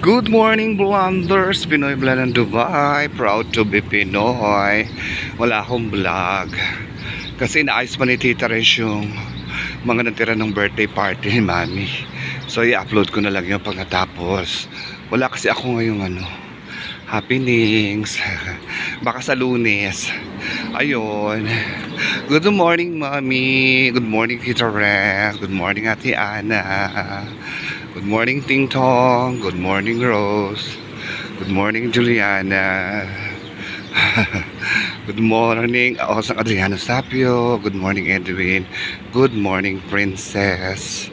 Good morning, Blonders! Pinoy Vlog ng Dubai. Proud to be Pinoy. Wala akong vlog kasi naayos pa ni Tita Res yung mga natira ng birthday party ni Mami. So i-upload ko na lang yung pagkatapos. Wala kasi ako ngayong happenings. Baka sa Lunes. Ayun. Good morning, Mami. Good morning, Tita Res. Good morning, Ate Ana. Good morning, Ting Tong. Good morning, Rose. Good morning, Juliana. Good morning, Osang Adriano Sapio. Good morning, Edwin. Good morning, Princess.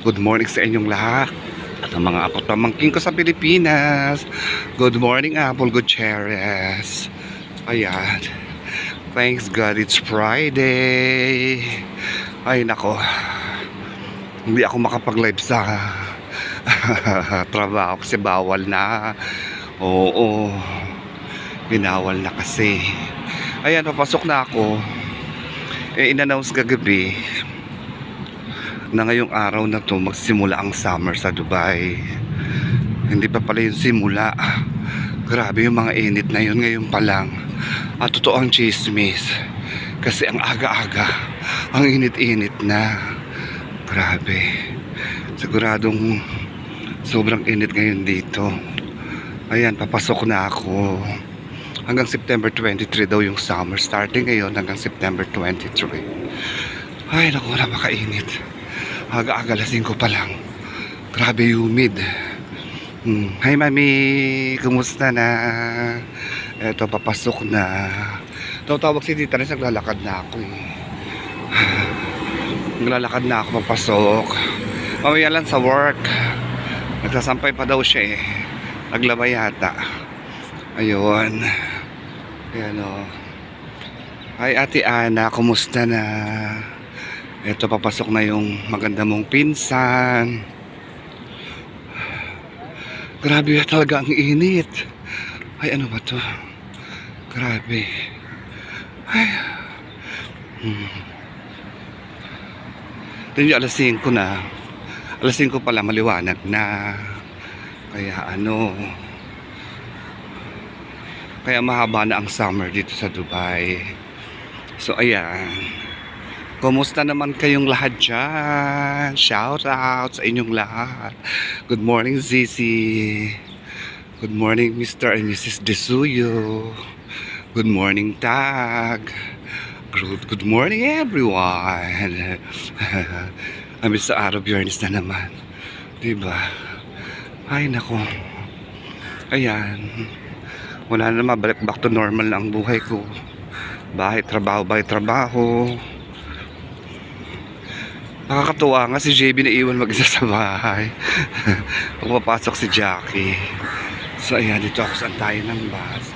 Good morning sa inyong lahat. At ang mga apo pamangkin ko sa Pilipinas. Good morning, Apple Gutierrez. Ayan. Thanks God, it's Friday. Ay, nako. Hindi ako makapag-live sa trabaho kasi bawal na. Oo, binawal na kasi. Ayan, papasok na ako. In-announce kagabi na ngayong araw na to magsimula ang summer sa Dubai. Hindi pa pala yung simula. Grabe yung mga init na yun ngayon pa lang. At totoo ang chismis kasi ang aga-aga, ang init-init na. Grabe. Siguradong sobrang init ngayon dito. Ayan, papasok na ako. Hanggang September 23 daw yung summer. Starting ngayon hanggang September 23. Ay, naku, napakainit. Aga-aga lasing ko pa lang. Grabe humid. Hi, Mami. Kumusta na? Eto, papasok na. Tawag si Tita Res, naglalakad na ako eh. Naglalakad na ako, papasok. Mamaya lang sa work. Nagsasampay pa daw siya eh. Naglaba yata. Ayun. Ayan o. Hi, Ate Ana, kumusta na? Eto, papasok na yung maganda mong pinsan. Grabe talaga ang init. Ay, ano ba to? Grabe. Ay. Ito yung alas 5 na. Alas 5 pala, maliwanag na. Kaya kaya mahaba na ang summer dito sa Dubai. So ayan. Kumusta naman kayong lahat dyan? Shout out sa inyong lahat. Good morning, Zizi. Good morning, Mr. and Mrs. Desuyo. Good morning, Tag. Good morning, everyone. Amis sa araw, Bjornis na naman. Diba? Ay, nako. Ayan. Wala na naman. Back to normal na ang buhay ko. Bahay, trabaho, bahay, trabaho. Nakakatuwa nga si JB na iwan mag-isa sa bahay. Pagpapasok si Jackie. So, ayan. Dito ako saan tayo ng bus.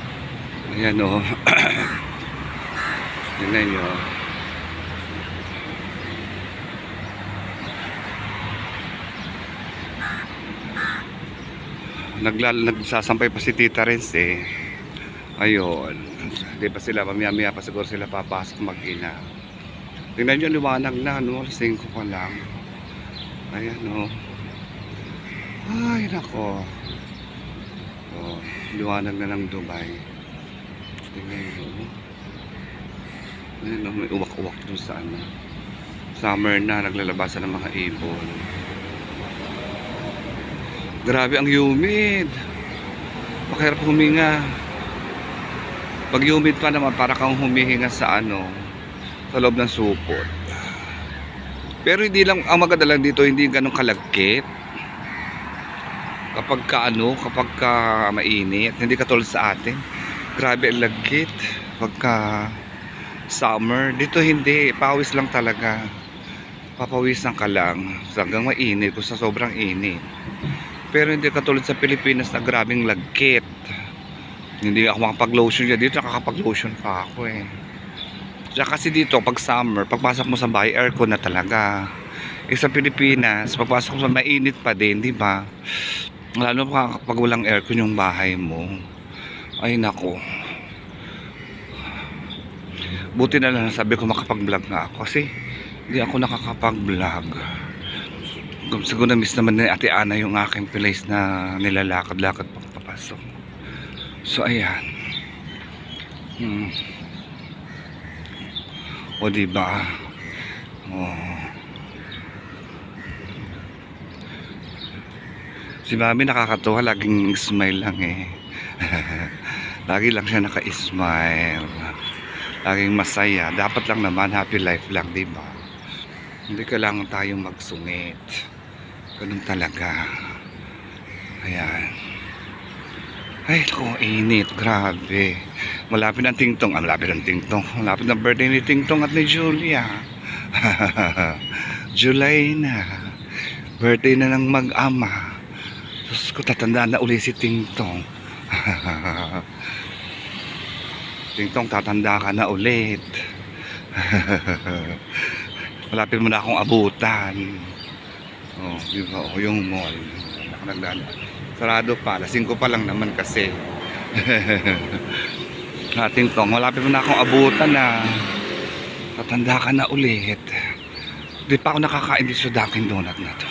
Ayan o. Tingnan nyo. Nagsasampay pa si Tita Res eh. Ayun. Hindi pa sila, mamaya-maya pa siguro sila papasok mag-ina. Tingnan nyo, liwanag na, no? 5 pa lang. Ayan, no? Ay, nako. Oh, liwanag na ng Dubai. Tingnan nyo. Ayan, no? May uwak-uwak dun sa summer na, naglalabasan ng mga ibon. Grabe ang humid. Pakahirap huminga. Pag humid pa naman, para kang humihinga sa sa loob ng supot. Pero hindi lang, ang maganda lang dito, hindi ganun kalagkit. Kapag mainit, hindi katulad sa atin. Grabe ang lagkit. Pagka summer, dito hindi, pawis lang talaga. Papawisan ka lang hanggang mainit kung sa sobrang init. Pero hindi katulad sa Pilipinas na grabing lagkit. Hindi ako makapag-lotion dyan. Dito nakakapag-lotion pa ako eh. Tsaka kasi dito pag summer, pagpasok mo sa bahay, aircon na talaga. Eh sa Pilipinas, pagpasok mo sa mainit pa din, di ba? Lalo pa pag walang aircon yung bahay mo. Ay nako. Buti na lang sabi ko makapag-vlog na ako kasi hindi ako nakakapag-vlog. Siguro na-miss naman ni Ate Ana yung aking place na nilalakad-lakad pang papasok. So, ayan. O, diba? Oh. Si Mami nakakatuwa, laging smile lang eh. Lagi lang siya naka-smile. Laging masaya. Dapat lang naman, happy life lang, diba? Hindi kailangan tayong magsungit. Ganun talaga. Ayan. Ay, kung init. Grabe. Malapit ang Tingtong. Malapit ang Tingtong. Malapit ang birthday ni Tingtong at ni Julia. July na. Birthday na ng mag-ama. Diyos ko, tatandaan na uli si Tingtong. Tingtong, tatanda ka na ulit. Malapit mo na akong abutan. Oh, diba? O, yung mall. Sarado pa. Lasing ko pa lang naman kasi. Tingtong, malapit mo na akong abutan na. Tatanda ka na ulit. Di pa ako nakakain dito sa Dunkin Donut na to.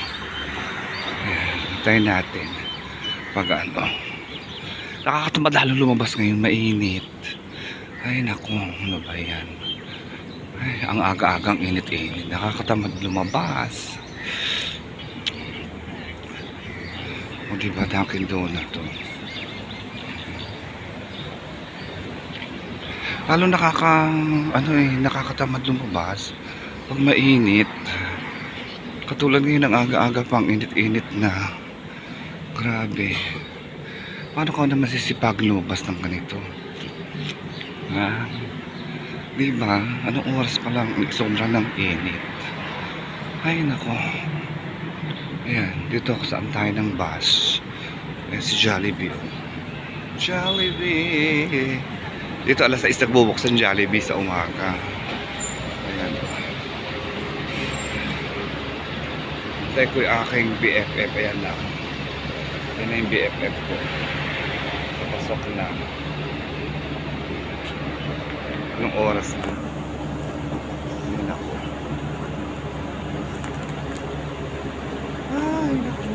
Ayan, tayo natin. Pag ano. Nakakatamad lalo lumabas ngayon, mainit. Ay naku, ano ba yan? Ay, ang aga-agang init-init. Nakakatamad lumabas. O diba, Dunkin Donut to. Lalo nakakatamad lumabas pag mainit. Katulad ngayon ng aga-aga pang init-init na. Grabe. Paano ka na masisipag lumabas ng ganito? Ha? Diba? Anong oras pa lang sobra ng init? Ay nako. Ayan, dito ako saan tayo ng bus. Ayan si Jollibee. Jollibee. Dito alas 6 nagbubuksan Jollibee sa umaga. Ayan. Hintay ko yung aking BFF. Ayan na. Ayan na yung BFF ko. Papasok na. Anong oras na? Ayan ako. Ay, naku.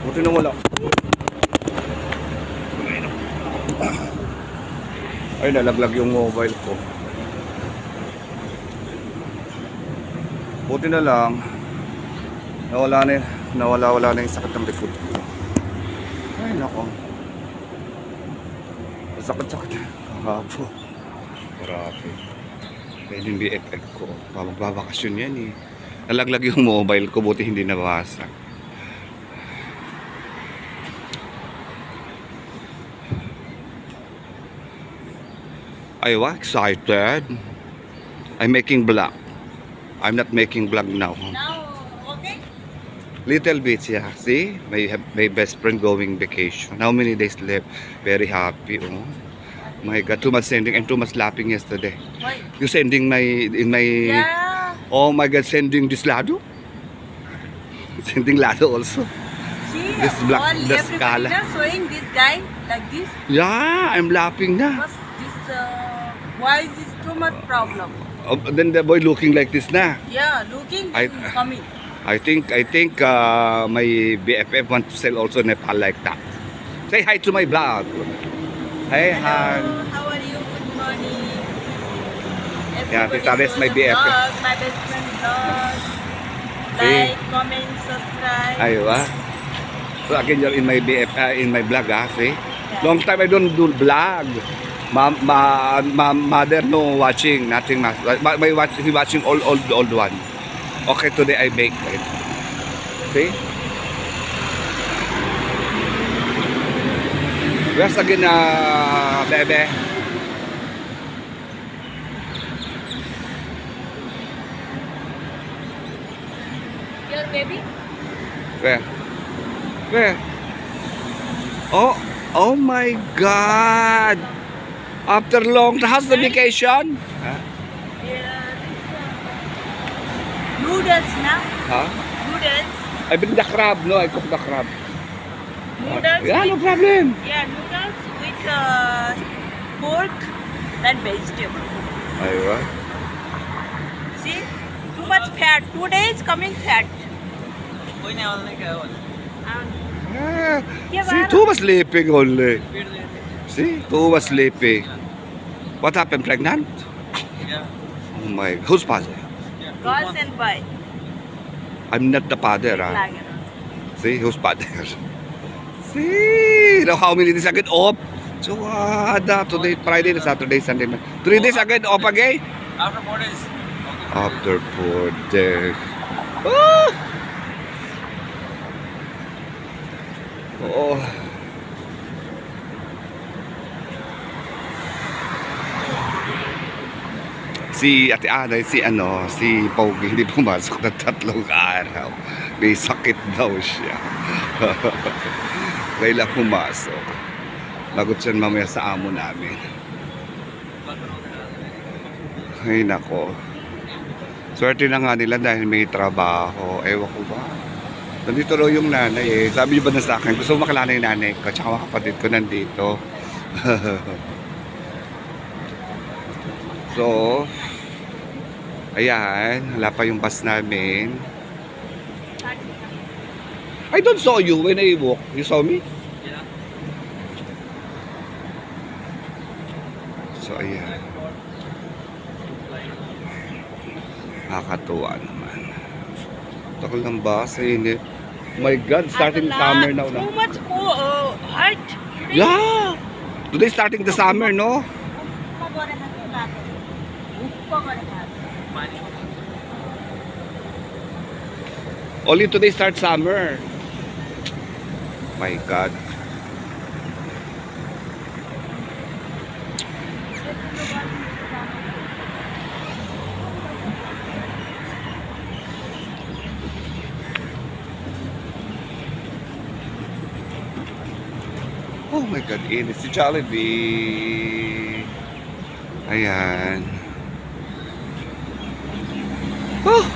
Buti na wala. Ay, nalaglag yung mobile ko. Buti na lang nawala na yung sakit ng likod ko. Ay nako, sakit kakapo. Grabe. Kaya yung BFF ko, magbabakasyon yan eh. Nalaglag yung mobile ko, buti hindi nabasa. I was excited. I'm making vlog. I'm not making vlog now. Now, okay? Little bit, yeah. See, my best friend going vacation. How many days left? Very happy. Oh my God, too much sending and too much laughing yesterday. Why? You sending my. Yeah. Oh my God, sending this Lado. Sending Lado also. See, This black, all the everybody Scala. now showing this guy like this. Yeah, I'm laughing na. What's this? Why is this too much problem? Oh, then the boy looking like this na. Yeah, looking I- coming. I think my BFF want to sell also Nepal like that. Say hi to my vlog. Hey, hi. Hello, how are you? Good morning. Yeah, Everybody Tita Res, show my the BFF. vlog, my best friend vlog. See? Like, comment, subscribe. Aywa. So again, you're in my in my vlog, see? Long time I don't do vlog. Mother no watching, nothing much. He watching old one. Okay, today I make it. See? Where's again, bebe? Your baby? Where? Where? Oh my God! After long, how's the vacation? Huh? Yeah. Noodles now. Huh? Noodles. I bring the crab, no? I cook the crab. Noodles. Yeah, no with, problem. yeah, noodles with pork and vegetable. Aywa. See? Too much much fat. 2 days coming fat. कोई नहीं ऑनलाइन क्या है See, two was sleeping only. See, two was sleeping. What happened? Pregnant? Oh my, whose father? Girls and boys. I'm not the father. Ah. Like it. See, whose father? See, now how many days again off? So, today, Friday, Saturday, Sunday. 3 days again off again? After 4 days After 4 days. Ah! Oh. Si Ate Ana, si Pogi hindi pumasok ng 3 araw. May sakit daw siya. Kailan pumasok. Lagot siya mamaya sa amo namin. Ay nako. Swerte na nga nila dahil may trabaho. Ewan ko ba? Nandito raw yung nanay eh. Sabi niyo ba na sa akin, gusto mo makilala yung nanay ko tsaka mga kapatid ko nandito. So, ayan, wala pa yung bus namin. I don't saw you when I walk. You saw me? Yeah. So, ayan. Nakakatuwa naman. Takal ng bus, init. Oh my God, starting summer now na. Too much hot. Yeah! Today starting the summer, no? Only today starts summer. My God. Oh my God, init si Jollibee. Ayan. Oh!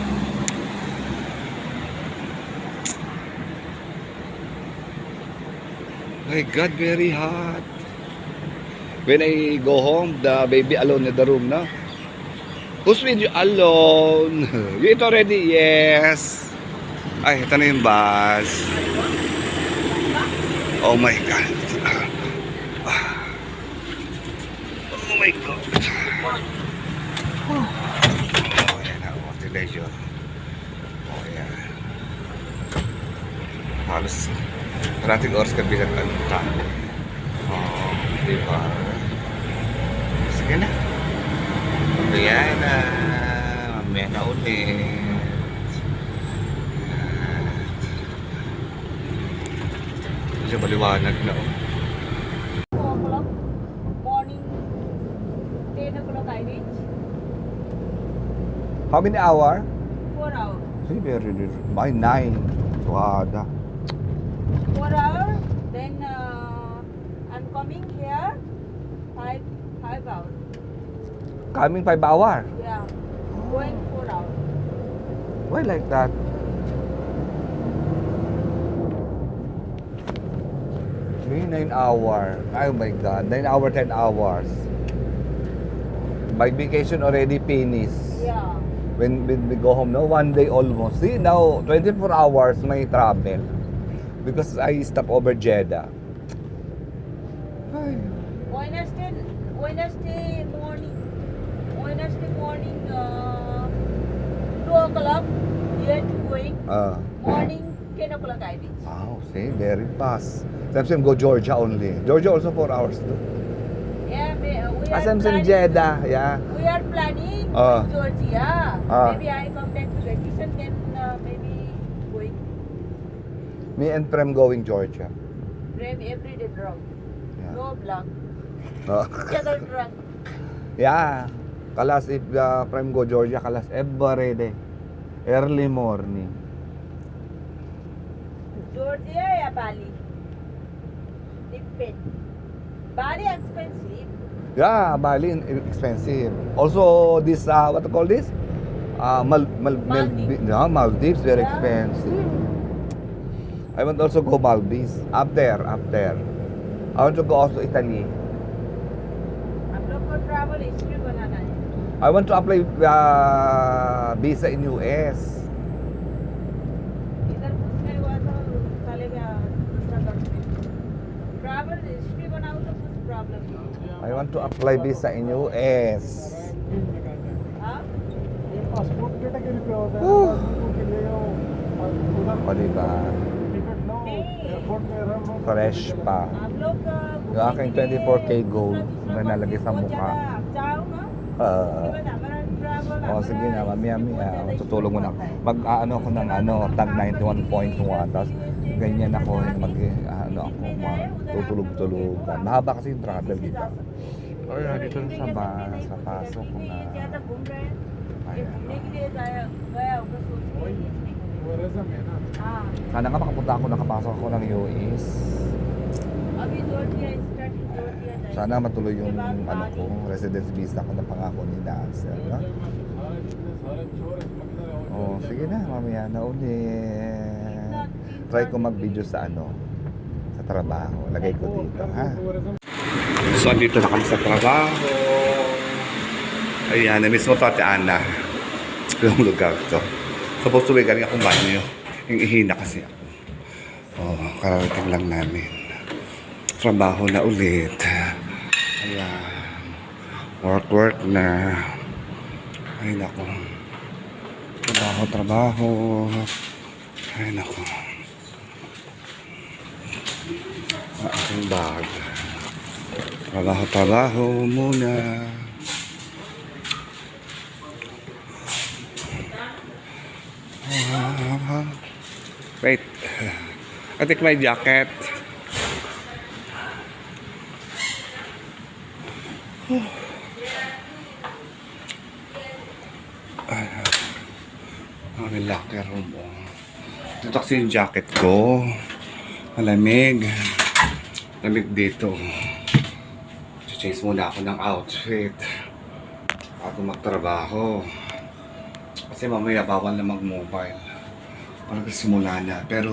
My God, very hot. When I go home, the baby alone in the room, no? Who's with you? Alone. You eat already? Yes. Ay, ito na yung bus. Oh my God. Oh my God. Oh, yan na. Oh, tinedyo. Oh, yan. Halos karating oras ka bilang ano tayo. Oh, di ba? Sige na. Mamaya na. Mamaya na ulit. Medyo maliwanag na. 4 o'clock. Morning 10 o'clock I reach. How many hour? 4 hours. See, very by 9. Suada. 4 hours. Then I'm coming here 5 hours. Coming 5 hour. Yeah. Going 4 hours. Why like that? Me 9 hour. Oh my God, 9 hour, 10 hours. My vacation already finished. Yeah. When we go home, no, 1 day almost. See, now 24 hours may travel because I stop over Jeddah. Ay. Wednesday morning 2 o'clock yet going. Morning 10 o'clock I reach. Wow, see, very fast. Samson go Georgia only. Georgia also 4 hours too. Yeah, we are Samson planning. Jeddah, yeah. We are planning Georgia. Maybe I come back to vacation, then maybe going. Me and Prem going Georgia. Prem every day drunk. Yeah. No block. Oh. Together drunk. Yeah. Kalas if Prem go Georgia, kalas every day. Early morning. Georgia या Bali? Depend. Bali expensive. Yeah, Bali expensive. Also this what to call this? Maldives. Yeah, Maldives very Yeah. expensive. I want also go Maldives. Up there. I want to go also Italy. हम लोग को travel history बनाना है. I want to apply visa in US. इधर कुछ नहीं हुआ तो चलेगा दूसरा कंट्री ट्रैवल हिस्ट्री बनाओ तो कुछ प्रॉब्लम नहीं I want to apply visa in US. हाँ पासपोर्ट डेटा के लिए क्या होता है पासपोर्ट के लिए O diba? टिकट लो एयरपोर्ट में रन लो Fresh pa. आप लोग Yung aking 24K gold na nalagay sa mukha. जाओ ना Sige na, mamaya tutulong mo na. Mag-ano ako ng tag 91.1 tapos ganyan ako tutulog-tulog. Mahaba kasi yung travel dito. Kaya dito sa pasok ko na. Ayan. वो रेज़म है ना Sana nga makapunta ako, nakapasok ako ng US. Sana matuloy yung residence visa ko na pangako ni Nancy. सारे इंश्योरेंस मगर Oh, sige na, mamaya na ulit. Try ko mag-video sa sa trabaho. Lagay ko dito, ha? So, andito na kami sa trabaho. Ayan, na mismo to Ate Ana. Yung lugar to. Supposed to be galing akong banyo. Yung ihina kasi ako. Oh, kararating lang namin. Trabaho na ulit. Ayan. Work na. Ay, nako. Trabaho. Ay, nako. Ang aking bag. Trabaho muna. Wait. I take my jacket. Ang locker room. Ito kasi yung jacket ko. Malamig. Lamig dito. Change muna ako ng outfit. Ako magtrabaho. Kasi mamaya bawal na mag-mobile. Parang simula na. Pero,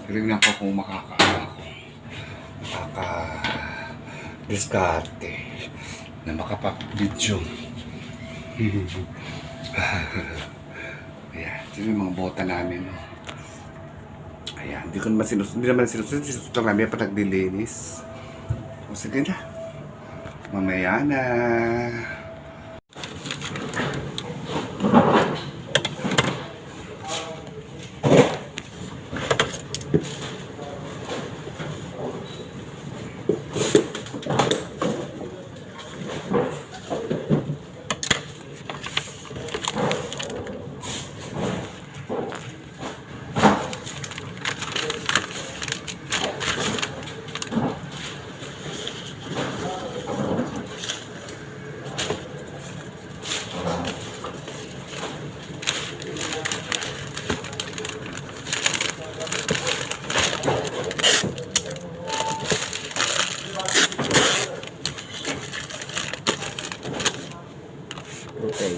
tingnan ko kung makaka-diskarte na makapag-video. Ayan. Ito yung mga bota namin. No? Ayan. Hindi naman sinusunod. Sinusunod namin pa naglilinis. O sige na. Mamaya na. Okay.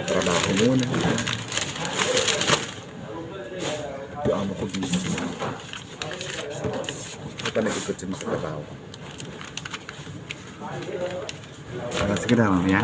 Trabaho muna. Yung amo ko busy. Ito pa nag-ikot siya sa trabaho. Sige na, mamaya.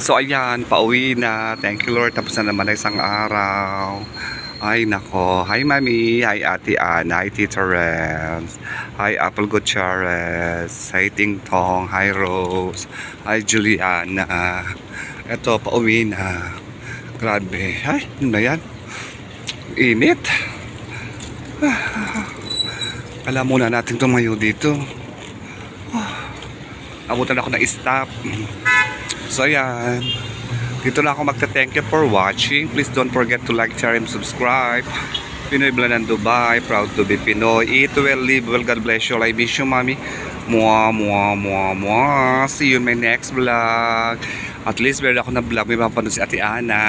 So ayan, pauwi na. Thank you Lord. Tapos na naman na isang araw. Ay nako. Hi Mami. Hi Ate Ana. Hi Tita Renz. Hi Apple Gutierrez. Hi Ting Tong. Hi Rose. Hi Juliana. Eto, pauwi na. Grabe. Ay, ano na yan? Init. Alam muna natin tumayo dito. Abutan ako ng stop. So ayan, dito na ako magta-thank you for watching. Please don't forget to like, share, and subscribe. Pinoy Vlog ng Dubai, proud to be Pinoy. Eat well, live well, God bless you. I miss you, Mami. Mwah, mwah, mwah, mwah. See you in my next vlog. At least meron ako na vlog, may mapanood si Ate Ana.